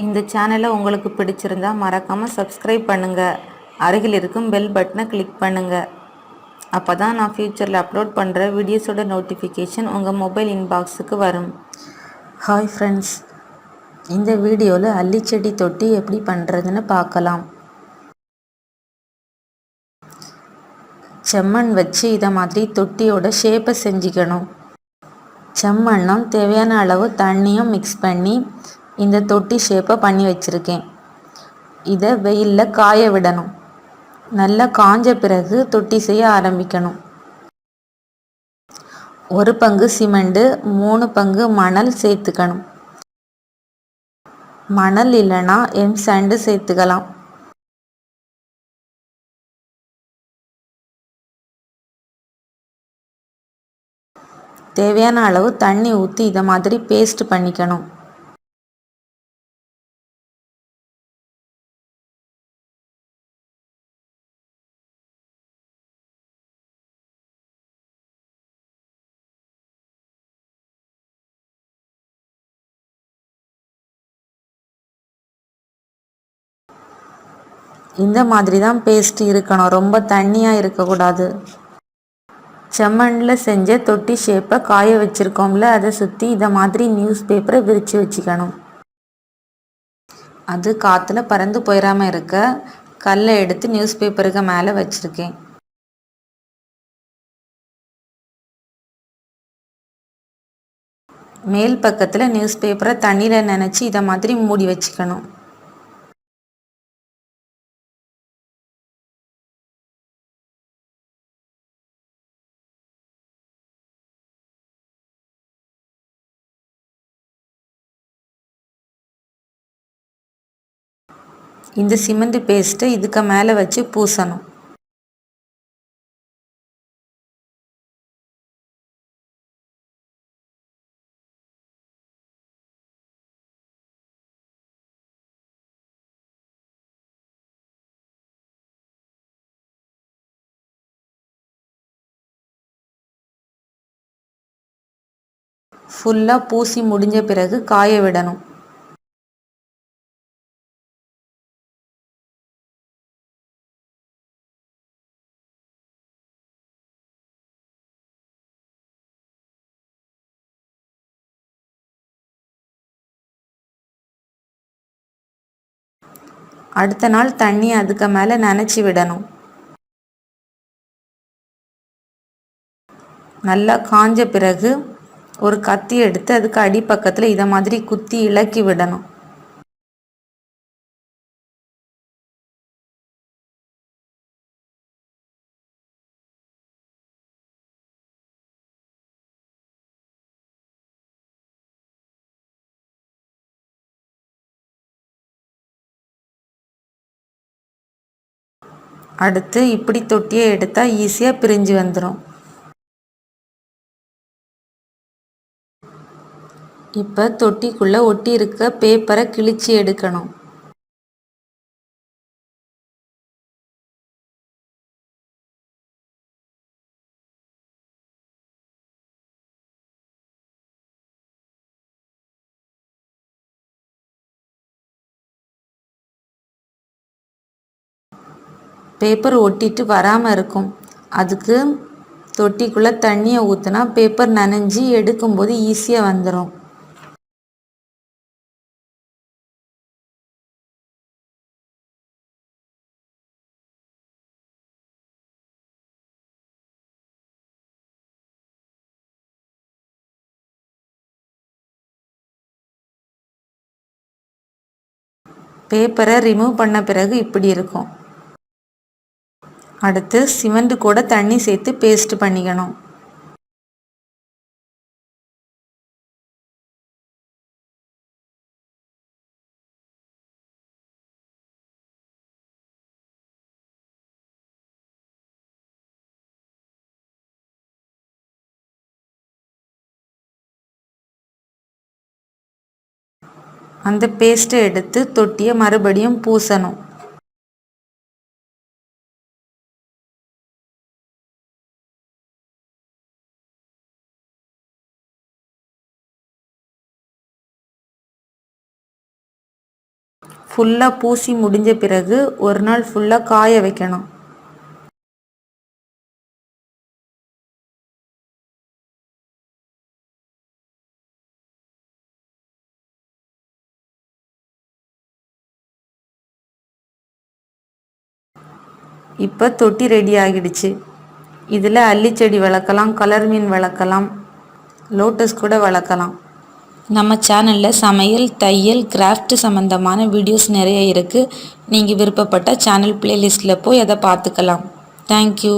இந்த சேனலை உங்களுக்கு பிடிச்சிருந்தா மறக்காமல் சப்ஸ்கிரைப் பண்ணுங்கள். அருகில் இருக்கும் பெல் பட்டனை கிளிக் பண்ணுங்கள். அப்போ தான் நான் ஃப்யூச்சரில் அப்லோட் பண்ணுற வீடியோஸோட நோட்டிஃபிகேஷன் உங்கள் மொபைல் இன்பாக்ஸுக்கு வரும். ஹாய் ஃப்ரெண்ட்ஸ், இந்த வீடியோவில் அல்லிச்செடி தொட்டி எப்படி பண்ணுறதுன்னு பார்க்கலாம். செம்மண் வச்சு இதை மாதிரி தொட்டியோட ஷேப்பை செஞ்சுக்கணும். செம்மண்ணும் தேவையான அளவு தண்ணியும் மிக்ஸ் பண்ணி இந்த தொட்டி ஷேப்பை பண்ணி வச்சுருக்கேன். இதை வெயிலில் காய விடணும். நல்லா காஞ்ச பிறகு தொட்டி செய்ய ஆரம்பிக்கணும். 1 பங்கு சிமெண்ட், 3 பங்கு மணல் சேர்த்துக்கணும். மணல் இல்லைன்னா சாண்டு சேர்த்துக்கலாம். தேவையான அளவு தண்ணி ஊற்றி இதை மாதிரி பேஸ்ட் பண்ணிக்கணும். இந்த மாதிரி தான் பேஸ்ட் இருக்கணும், ரொம்ப தண்ணியாக இருக்கக்கூடாது. செம்மண்ணில் செஞ்ச தொட்டி ஷேப்பை காய வச்சுருக்கோம்ல, அதை சுற்றி இதை மாதிரி நியூஸ் பேப்பரை விரித்து வச்சுக்கணும். அது காற்றுல பறந்து போயிடாமல் இருக்க கல்லை எடுத்து நியூஸ் பேப்பருக்கு மேலே வச்சுருக்கேன். மேல் பக்கத்தில் நியூஸ் பேப்பரை தண்ணியில் நனைச்சி இதை மாதிரி மூடி வச்சுக்கணும். இந்த சிமெண்ட் பேஸ்ட்டை இதுக்கு மேலே வச்சு பூசணும். ஃபுல்லாக பூசி முடிஞ்ச பிறகு காய விடணும். அடுத்த நாள் தண்ணி அதுக்கு மேலே நனைச்சி விடணும். நல்லா காஞ்ச பிறகு ஒரு கத்தி எடுத்து அதுக்கு அடிப்பக்கத்தில் இதை மாதிரி குத்தி இலக்கி விடணும். அடுத்து இப்படி தொட்டியை எடுத்தால் ஈஸியாக பிரிஞ்சு வந்துடும். இப்போ தொட்டிக்குள்ளே ஒட்டி இருக்க பேப்பரை கிழிச்சு எடுக்கணும். பேப்பர் ஒட்டிட்டு வராமல் இருக்கும். அதுக்கு தொட்டிக்குள்ளே தண்ணியை ஊற்றினா பேப்பர் நனைஞ்சி எடுக்கும்போது ஈஸியாக வந்துடும். பேப்பரை ரிமூவ் பண்ண பிறகு இப்படி இருக்கும். அடுத்து சிமெண்ட் கூட தண்ணி சேர்த்து பேஸ்ட் பண்ணிக்கணும். அந்த பேஸ்ட்டை எடுத்து தொட்டியை மறுபடியும் பூசணும். ஃபுல்லாக பூசி முடிஞ்ச பிறகு ஒரு நாள் ஃபுல்லாக காய வைக்கணும். இப்போ தொட்டி ரெடி ஆகிடுச்சு. இதில் அல்லிச்செடி வளர்க்கலாம், கலர் மீன் வளர்க்கலாம், லோட்டஸ் கூட வளர்க்கலாம். நம்ம சேனலில் சமையல், தையல், கிராஃப்ட் சம்மந்தமான வீடியோஸ் நிறைய இருக்குது. நீங்கள் விருப்பப்பட்ட சேனல் பிளேலிஸ்ட்டில் போய் அதை பார்த்துக்கலாம். தேங்க்யூ.